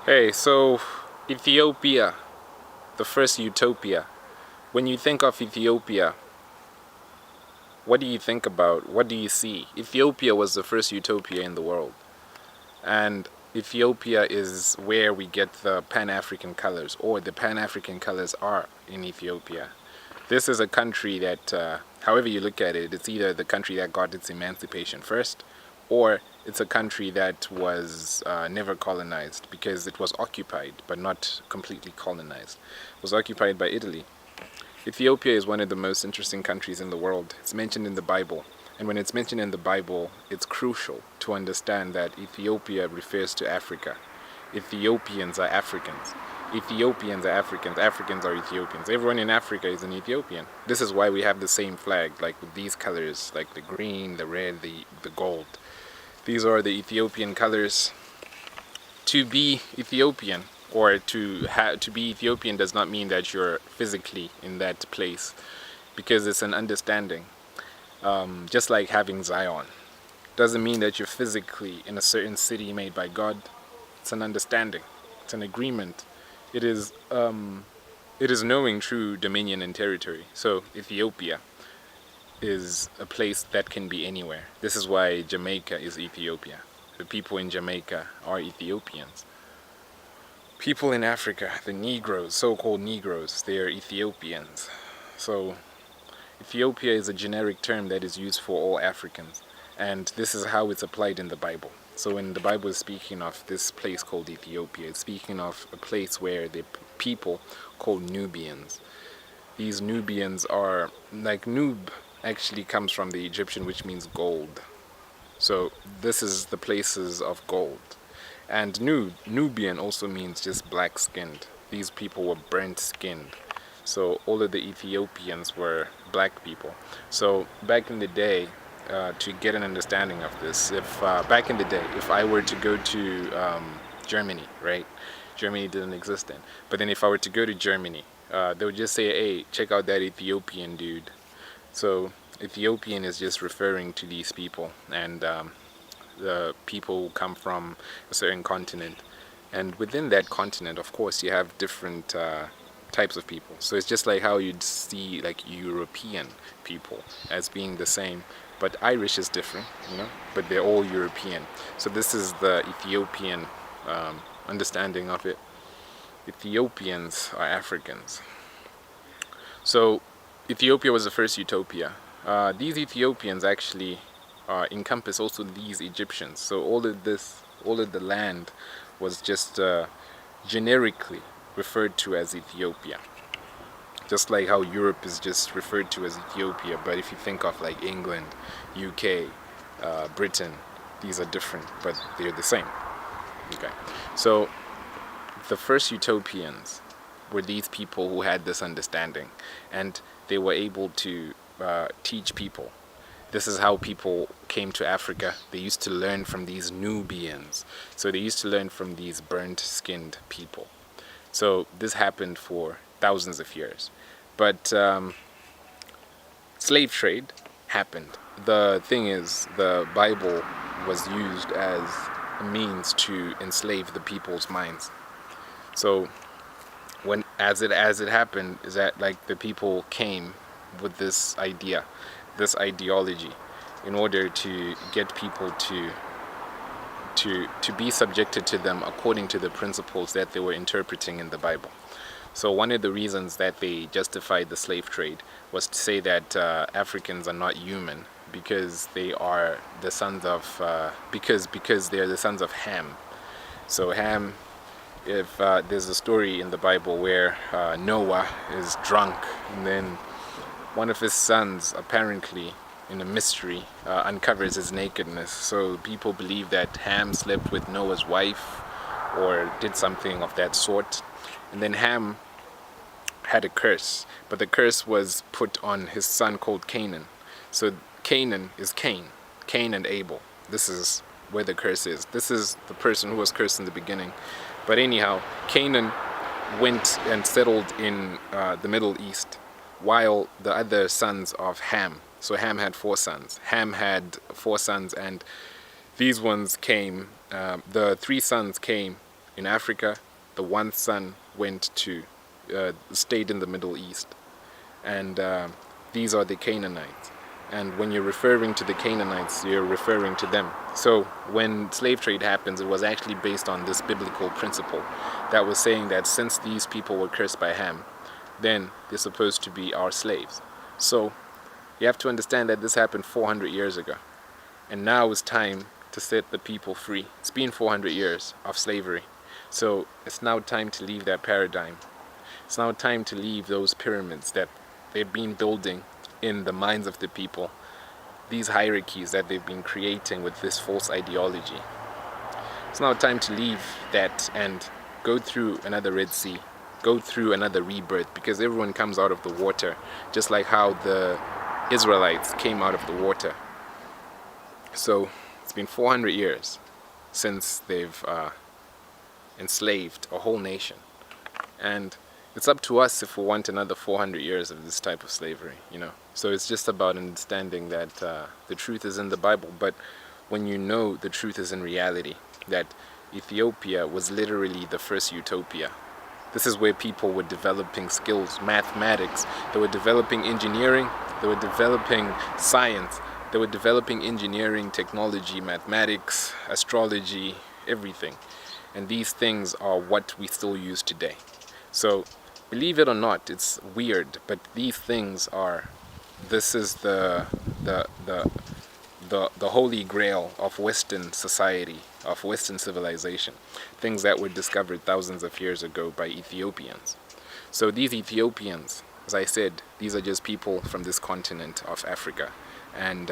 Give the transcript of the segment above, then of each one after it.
Hey, so Ethiopia, the first utopia. When you think of Ethiopia, what do you think about? What do you see? Ethiopia was the first utopia in the world. And Ethiopia is where we get the Pan-African colors, or the Pan-African colors are in Ethiopia. This is a country that, however you look at it, it's either the country that got its emancipation first, or it's a country that was never colonized because it was occupied, but not completely colonized. It was occupied by Italy. Ethiopia is one of the most interesting countries in the world. It's mentioned in the Bible. And when it's mentioned in the Bible, it's crucial to understand that Ethiopia refers to Africa. Ethiopians are Africans. Ethiopians are Africans. Africans are Ethiopians. Everyone in Africa is an Ethiopian. This is why we have the same flag, like with these colors, like the green, the red, the gold. These are the Ethiopian colors. To be Ethiopian or to be Ethiopian does not mean that you're physically in that place, because it's an understanding. Just like having Zion doesn't mean that you're physically in a certain city made by God. It's an understanding. It's an agreement. It is knowing true dominion and territory. So Ethiopia is a place that can be anywhere. This is why Jamaica is Ethiopia. The people in Jamaica are Ethiopians. People in Africa, the Negroes, so-called Negroes, they are Ethiopians. So Ethiopia is a generic term that is used for all Africans, and this is how it's applied in the Bible. So when the Bible is speaking of this place called Ethiopia, it's speaking of a place where the people called Nubians. These Nubians are, like Nub actually comes from the Egyptian, which means gold. So this is the places of gold. And Nubian also means just black-skinned. These people were burnt-skinned. So all of the Ethiopians were black people. So back in the day, to get an understanding of this, back in the day, if I were to go to Germany, right? Germany didn't exist then. But then if I were to go to Germany, they would just say, hey, check out that Ethiopian dude. So Ethiopian is just referring to these people, and the people who come from a certain continent. And within that continent, of course, you have different types of people. So it's just like how you'd see like European people as being the same, but Irish is different, but they're all European. So this is the Ethiopian understanding of it. Ethiopians are Africans. So Ethiopia was the first utopia. These Ethiopians actually encompass also these Egyptians. So all of the land was just generically referred to as Ethiopia. Just like how Europe is just referred to as Ethiopia, but if you think of like England, UK, Britain, these are different, but they're the same. Okay, so the first utopians were these people who had this understanding, and they were able to teach people. This is how people came to Africa. They used to learn from these Nubians. So they used to learn from these burnt-skinned people. So this happened for thousands of years. But slave trade happened. The thing is, the Bible was used as a means to enslave the people's minds. So as it happened, is that like the people came with this idea, this ideology, in order to get people to be subjected to them according to the principles that they were interpreting in the Bible. So one of the reasons that they justified the slave trade was to say that Africans are not human because they are the sons of because they're the sons of Ham. So Ham, if there's a story in the Bible where Noah is drunk, and then one of his sons, apparently in a mystery, uncovers his nakedness. So people believe that Ham slept with Noah's wife or did something of that sort. And then Ham had a curse, but the curse was put on his son called Canaan. So Canaan is Cain and Abel. This is where the curse is. This is the person who was cursed in the beginning. But anyhow, Canaan went and settled in the Middle East, while the other sons of Ham, so Ham had 4 sons. Ham had 4 sons, and these ones came, the 3 sons came In Africa, the one son stayed in the Middle East, and these are the Canaanites. And when you're referring to the Canaanites, you're referring to them. So when slave trade happens, it was actually based on this biblical principle that was saying that since these people were cursed by Ham, then they're supposed to be our slaves. So you have to understand that this happened 400 years ago. And now it's time to set the people free. It's been 400 years of slavery. So it's now time to leave that paradigm. It's now time to leave those pyramids that they've been building in the minds of the people, these hierarchies that they've been creating with this false ideology. It's now time to leave that and go through another Red Sea, go through another rebirth, because everyone comes out of the water, just like how the Israelites came out of the water. So it's been 400 years since they've enslaved a whole nation, and it's up to us if we want another 400 years of this type of slavery, you know. So it's just about understanding that the truth is in the Bible, but when you know the truth is in reality, that Ethiopia was literally the first utopia. This is where people were developing skills, mathematics, they were developing engineering, they were developing science, they were developing engineering, technology, mathematics, astrology, everything. And these things are what we still use today. So believe it or not, it's weird, but these things are, this is the holy grail of Western society, of Western civilization. Things that were discovered thousands of years ago by Ethiopians. So these Ethiopians, as I said, these are just people from this continent of Africa. And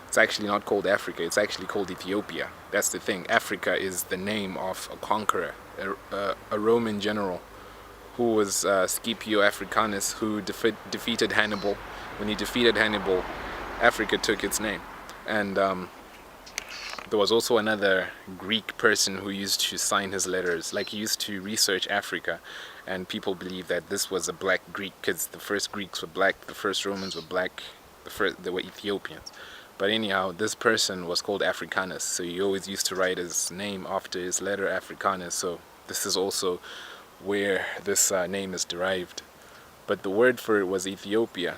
it's actually not called Africa, it's actually called Ethiopia. That's the thing. Africa is the name of a conqueror, a Roman general, who was Scipio Africanus, who defeated Hannibal. When he defeated Hannibal, Africa took its name. And there was also another Greek person who used to sign his letters. Like, he used to research Africa, and people believe that this was a black Greek, because the first Greeks were black, the first Romans were black, they were Ethiopians. But anyhow, this person was called Africanus, so he always used to write his name after his letter Africanus. So this is also where this name is derived. But the word for it was Ethiopia.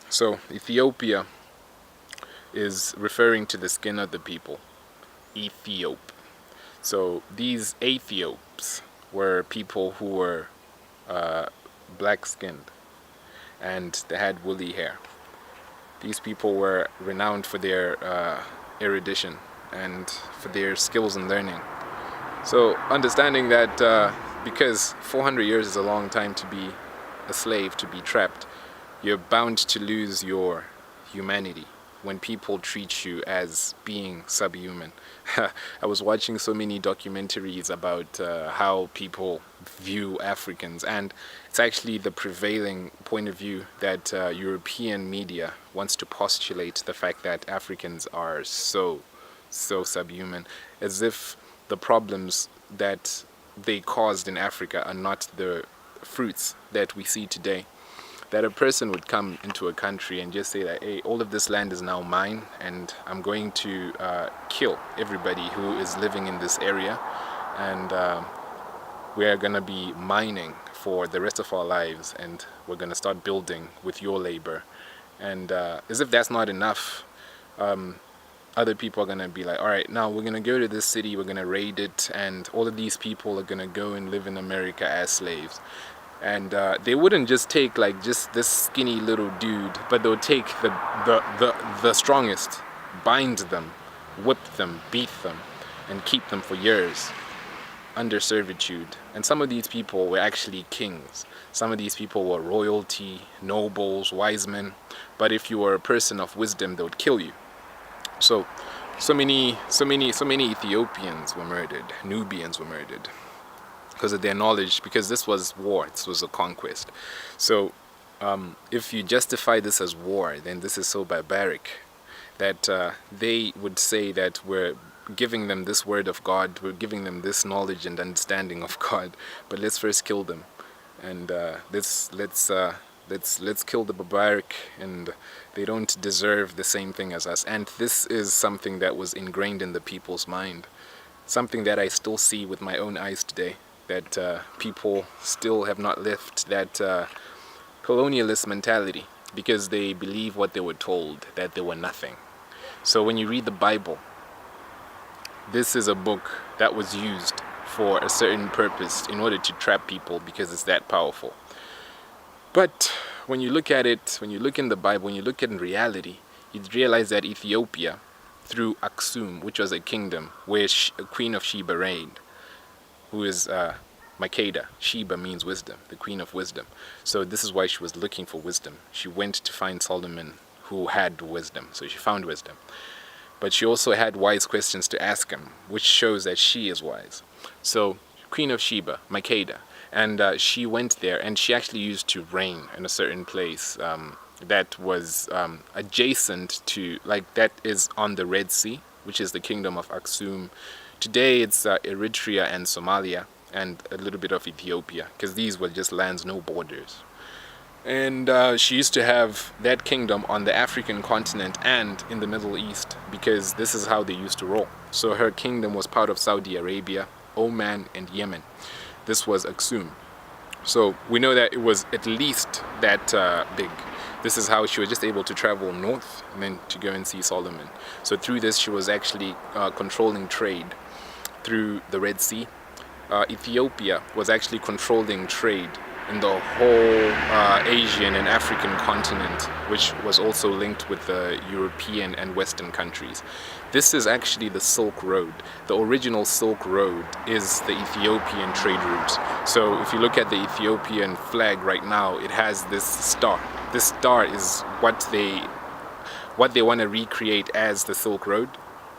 So Ethiopia is referring to the skin of the people, Ethiop. So these Ethiops were people who were black-skinned, and they had woolly hair. These people were renowned for their erudition and for their skills in learning. So understanding that because 400 years is a long time to be a slave, to be trapped, you're bound to lose your humanity when people treat you as being subhuman. I was watching so many documentaries about how people view Africans, and it's actually the prevailing point of view that European media wants to postulate the fact that Africans are so subhuman, as if the problems that they caused in Africa are not the fruits that we see today. That a person would come into a country and just say that, hey, all of this land is now mine, and I'm going to kill everybody who is living in this area, and we're going to be mining for the rest of our lives, and we're going to start building with your labor. And as if that's not enough, other people are going to be like, all right, now we're going to go to this city, we're going to raid it, and all of these people are going to go and live in America as slaves. And they wouldn't just take like just this skinny little dude, but they'll take the strongest, bind them, whip them, beat them, and keep them for years under servitude. And some of these people were actually kings. Some of these people were royalty, nobles, wise men. But if you were a person of wisdom, they would kill you. So many Ethiopians were murdered, Nubians were murdered, because of their knowledge, because this was war, this was a conquest. So if you justify this as war, then this is so barbaric that they would say that we're giving them this word of God, we're giving them this knowledge and understanding of God, but let's first kill them, and let's kill the barbaric, and they don't deserve the same thing as us. And this is something that was ingrained in the people's mind. something that I still see with my own eyes today, that people still have not left that colonialist mentality because they believe what they were told, that they were nothing. So when you read the Bible, this is a book that was used for a certain purpose in order to trap people because it's that powerful. But when you look at it, when you look in the Bible, when you look at in reality, you'd realize that Ethiopia, through Aksum, which was a kingdom where Queen of Sheba reigned, who is Makeda. Sheba means wisdom, the queen of wisdom. So this is why she was looking for wisdom. She went to find Solomon, who had wisdom. So she found wisdom. But she also had wise questions to ask him, which shows that she is wise. So Queen of Sheba, Makeda, and she went there, and she actually used to reign in a certain place that was adjacent to, like, that is on the Red Sea, which is the kingdom of Aksum. Today it's Eritrea and Somalia and a little bit of Ethiopia, because these were just lands, no borders. And she used to have that kingdom on the African continent and in the Middle East, because this is how they used to roll. So her kingdom was part of Saudi Arabia, Oman, and Yemen. This was Aksum. So we know that it was at least that big. This is how she was just able to travel north and then to go and see Solomon. So through this, she was actually controlling trade through the Red Sea. Ethiopia was actually controlling trade in the whole Asian and African continent, which was also linked with the European and Western countries. This is actually the Silk Road. The original Silk Road is the Ethiopian trade route. So if you look at the Ethiopian flag right now, it has this star. This star is what they want to recreate as the Silk Road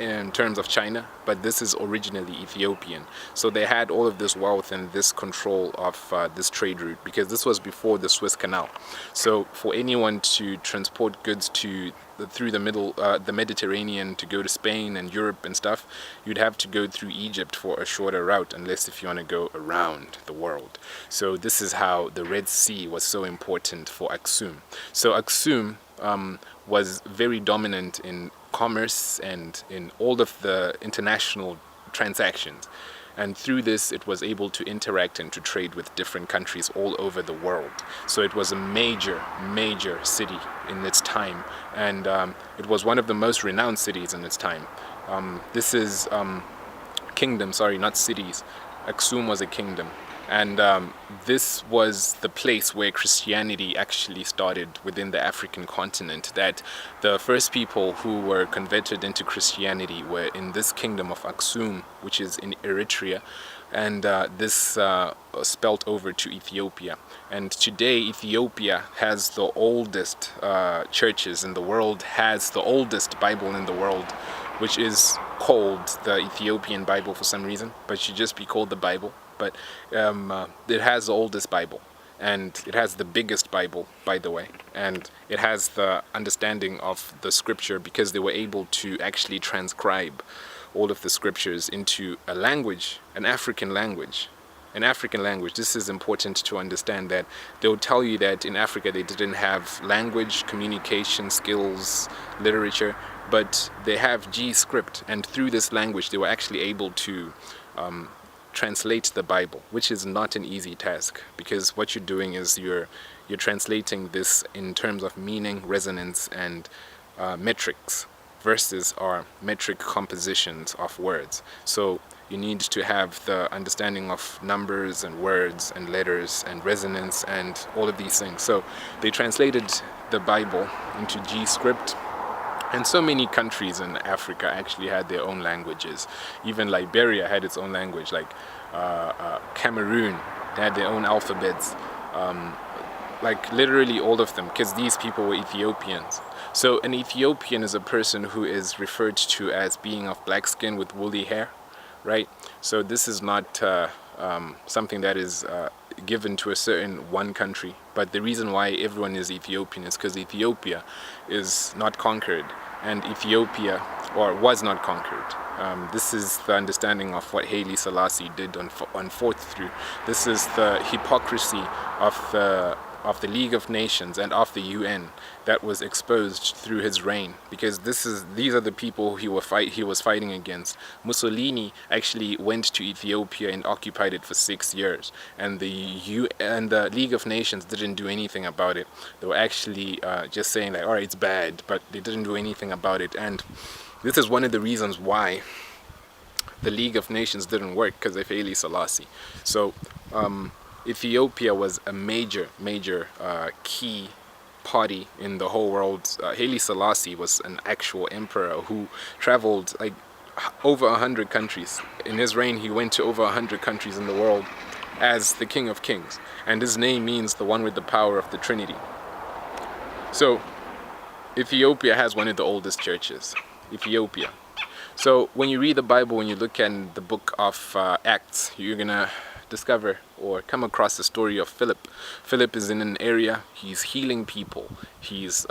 in terms of China, but this is originally Ethiopian. So they had all of this wealth and this control of this trade route, because this was before the Suez Canal. So for anyone to transport goods through the Mediterranean to go to Spain and Europe and stuff, you'd have to go through Egypt for a shorter route, unless if you want to go around the world. So this is how the Red Sea was so important for Aksum. So Aksum was very dominant in commerce and in all of the international transactions, and through this it was able to interact and to trade with different countries all over the world. So it was a major city in its time, and it was one of the most renowned cities in its time. This is kingdom, sorry, not cities. Aksum was a kingdom, and this was the place where Christianity actually started within the African continent. That the first people who were converted into Christianity were in this kingdom of Aksum, which is in Eritrea, and this spelt over to Ethiopia. And today Ethiopia has the oldest churches in the world, has the oldest Bible in the world, which is called the Ethiopian Bible for some reason, but should just be called the Bible. But it has the oldest Bible, and it has the biggest Bible, by the way, and it has the understanding of the scripture, because they were able to actually transcribe all of the scriptures into a language, an African language. This is important to understand, that they'll tell you that in Africa they didn't have language, communication skills, literature, but they have G script, and through this language they were actually able to translate the Bible, which is not an easy task, because what you're doing is you're translating this in terms of meaning, resonance, and metrics. Verses are metric compositions of words. So you need to have the understanding of numbers and words and letters and resonance and all of these things. So they translated the Bible into G script. And so many countries in Africa actually had their own languages. Even Liberia had its own language, like Cameroon, they had their own alphabets. Like literally all of them, because these people were Ethiopians. So an Ethiopian is a person who is referred to as being of black skin with woolly hair, right? So this is not something that is given to a certain one country. But the reason why everyone is Ethiopian is because Ethiopia is not conquered, and Ethiopia, or was not conquered. This is the understanding of what Haile Selassie did on 4th through. This is the hypocrisy of the the League of Nations and of the UN that was exposed through his reign, because these are the people he was fighting against. Mussolini actually went to Ethiopia and occupied it for 6 years, and the League of Nations didn't do anything about it. They were actually just saying like, all right, it's bad, but they didn't do anything about it. And this is one of the reasons why the League of Nations didn't work, because of Haile Selassie. So Ethiopia was a major key party in the whole world. Haile Selassie was an actual emperor who traveled like over 100 countries. In his reign, he went to over 100 countries in the world as the King of Kings, and his name means the one with the power of the Trinity. So Ethiopia has one of the oldest churches, Ethiopia. So when you read the Bible, when you look at the book of Acts, you're gonna discover or come across the story of Philip. Philip is in an area, he's healing people, he's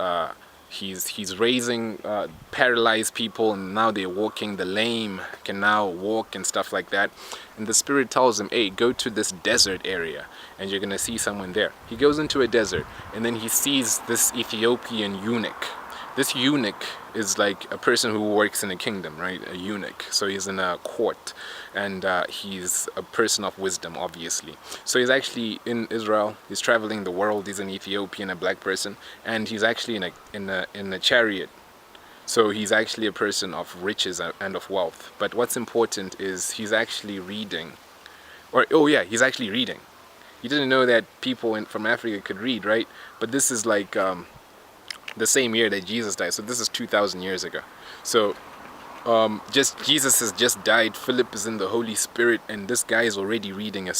raising paralyzed people, and now they're walking. The lame can now walk and stuff like that. And the Spirit tells him, hey, go to this desert area and you're gonna see someone there. He goes into a desert, and then he sees this Ethiopian eunuch. This eunuch is like a person who works in a kingdom, right? A eunuch. So he's in a court, and he's a person of wisdom, obviously. So he's actually in Israel. He's traveling the world. He's an Ethiopian, a black person, and he's actually in a chariot. So he's actually a person of riches and of wealth. But what's important is he's actually reading, he's actually reading. He didn't know that people from Africa could read, right? But this is like the same year that Jesus died. So this is 2,000 years ago. So Jesus has just died. Philip is in the Holy Spirit, and this guy is already reading a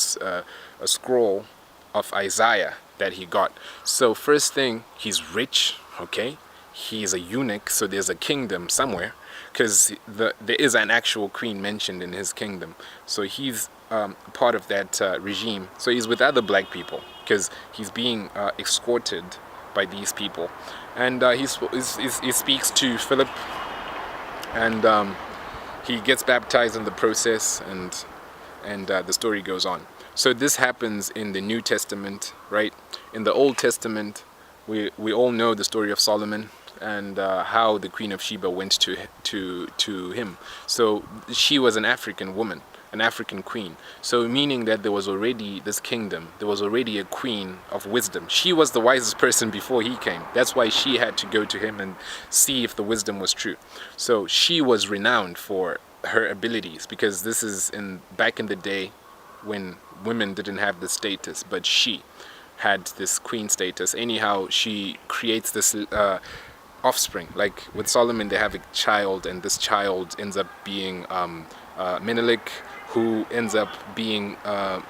scroll of Isaiah that he got. So first thing, he's rich, okay? He's a eunuch, so there's a kingdom somewhere, because there is an actual queen mentioned in his kingdom. So he's part of that regime. So he's with other black people, because he's being escorted by these people. And he speaks to Philip, and he gets baptized in the process, and the story goes on. So this happens in the New Testament, right? In the Old Testament, we all know the story of Solomon, and how the Queen of Sheba went to him. So she was an African woman, an African queen. So meaning that there was already this kingdom, there was already a queen of wisdom. She was the wisest person before he came. That's why she had to go to him and see if the wisdom was true. So she was renowned for her abilities, because this is back in the day when women didn't have this status, but she had this queen status. Anyhow, she creates this offspring. Like with Solomon, they have a child, and this child ends up being Menelik, who ends up being a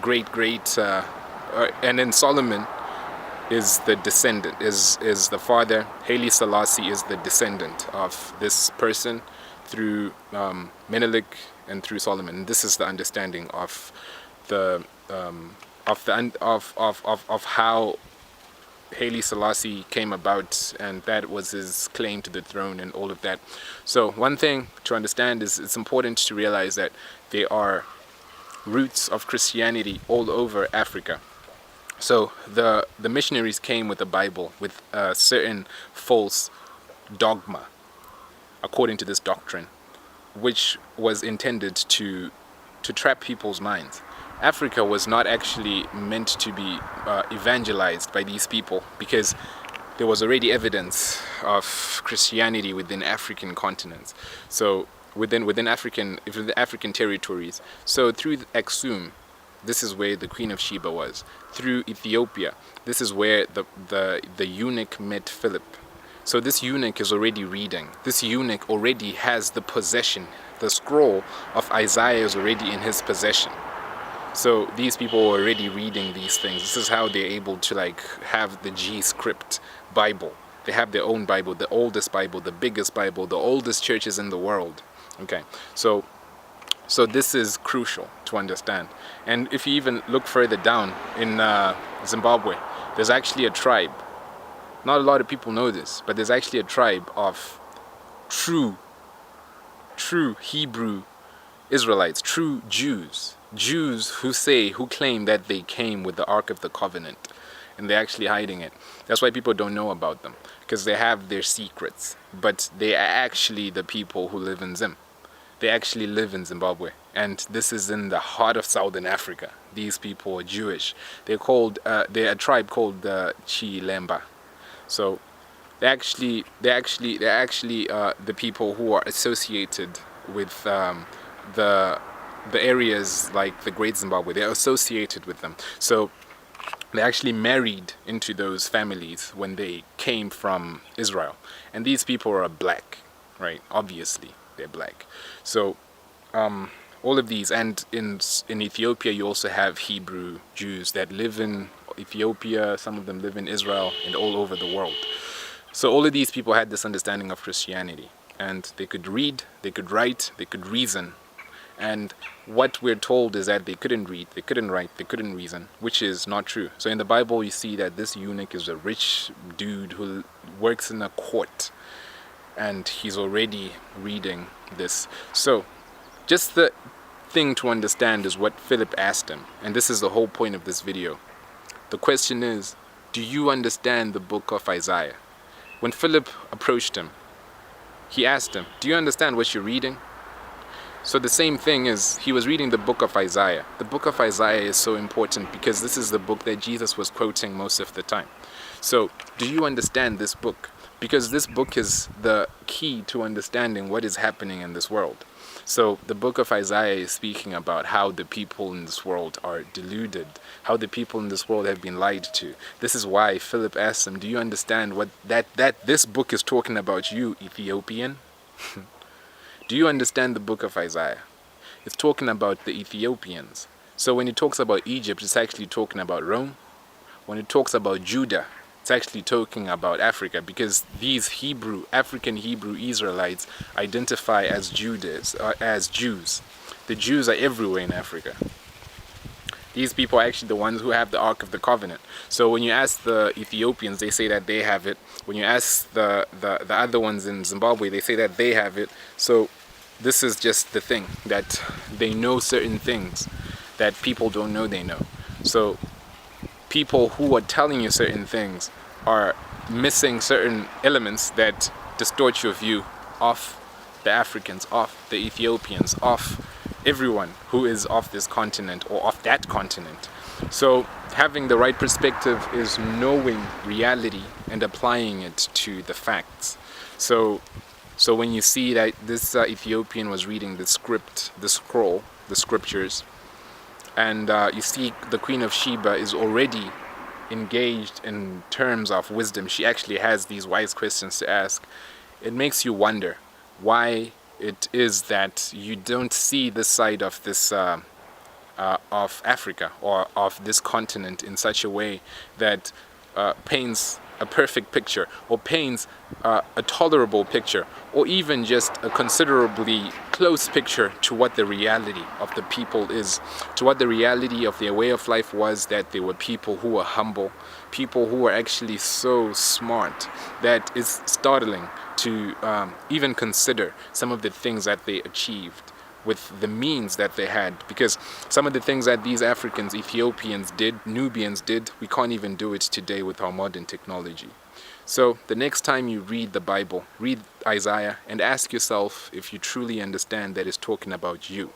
great, and then Solomon is the descendant, is the father. Haile Selassie is the descendant of this person through Menelik and through Solomon. And this is the understanding of how Haile Selassie came about, and that was his claim to the throne and all of that. So one thing to understand is it's important to realize that there are roots of Christianity all over Africa. So the missionaries came with the Bible, with a certain false dogma, according to this doctrine, which was intended to trap people's minds. Africa was not actually meant to be evangelized by these people, because there was already evidence of Christianity within African continents. So within African territories. So through Aksum, this is where the Queen of Sheba was. Through Ethiopia, this is where the eunuch met Philip. So this eunuch is already reading. This eunuch already has the possession. The scroll of Isaiah is already in his possession. So these people are already reading these things. This is how they're able to have the G script Bible. They have their own Bible, the oldest Bible, the biggest Bible, the oldest churches in the world. Okay, so this is crucial to understand. And if you even look further down in Zimbabwe, there's actually a tribe. Not a lot of people know this, but there's actually a tribe of true Hebrew Israelites, true Jews who claim that they came with the Ark of the Covenant. and they're actually hiding it. That's why people don't know about them, because they have their secrets, but they are actually the people who live in Zim. They actually live in Zimbabwe, and this is in the heart of Southern Africa. These people are Jewish. They're a tribe called the Lemba. So they're actually the people who are associated with the areas like the Great Zimbabwe. They're associated with them. So they actually married into those families when they came from Israel. And these people are black, right? Obviously, they're black. So all of these, and in Ethiopia, you also have Hebrew Jews that live in Ethiopia. Some of them live in Israel and all over the world. So all of these people had this understanding of Christianity, and they could read, they could write, they could reason. And what we're told is that they couldn't read, they couldn't write, they couldn't reason, which is not true. So in the Bible, you see that this eunuch is a rich dude who works in a court, and he's already reading this. So just the thing to understand is what Philip asked him, and this is the whole point of this video. The question is, do you understand the book of Isaiah? When Philip approached him, he asked him, do you understand what you're reading? So the same thing is, he was reading the book of Isaiah. The book of Isaiah is so important because this is the book that Jesus was quoting most of the time. So do you understand this book? Because this book is the key to understanding what is happening in this world. So the book of Isaiah is speaking about how the people in this world are deluded, how the people in this world have been lied to. This is why Philip asked him, do you understand what that this book is talking about, you Ethiopian? Do you understand the book of Isaiah? It's talking about the Ethiopians. So when it talks about Egypt, it's actually talking about Rome. When it talks about Judah, it's actually talking about Africa, because these African Hebrew Israelites identify as Jews. The Jews are everywhere in Africa. These people are actually the ones who have the Ark of the Covenant. So when you ask the Ethiopians, they say that they have it. When you ask the other ones in Zimbabwe, they say that they have it. So this is just the thing, that they know certain things that people don't know they know. So people who are telling you certain things are missing certain elements that distort your view of the Africans, of the Ethiopians, of everyone who is of this continent or of that continent. So having the right perspective is knowing reality and applying it to the facts. So when you see that this Ethiopian was reading the scroll, the scriptures, and you see the Queen of Sheba is already engaged in terms of wisdom. She actually has these wise questions to ask. It makes you wonder why it is that you don't see this side of this of Africa or of this continent in such a way that paints a perfect picture, or paints a tolerable picture, or even just a considerably close picture to what the reality of the people is, to what the reality of their way of life was, that they were people who were humble, people who were actually so smart that it's startling to even consider some of the things that they achieved with the means that they had, because some of the things that these Africans, Ethiopians did, Nubians did, we can't even do it today with our modern technology. So the next time you read the Bible, read Isaiah and ask yourself if you truly understand that it's talking about you.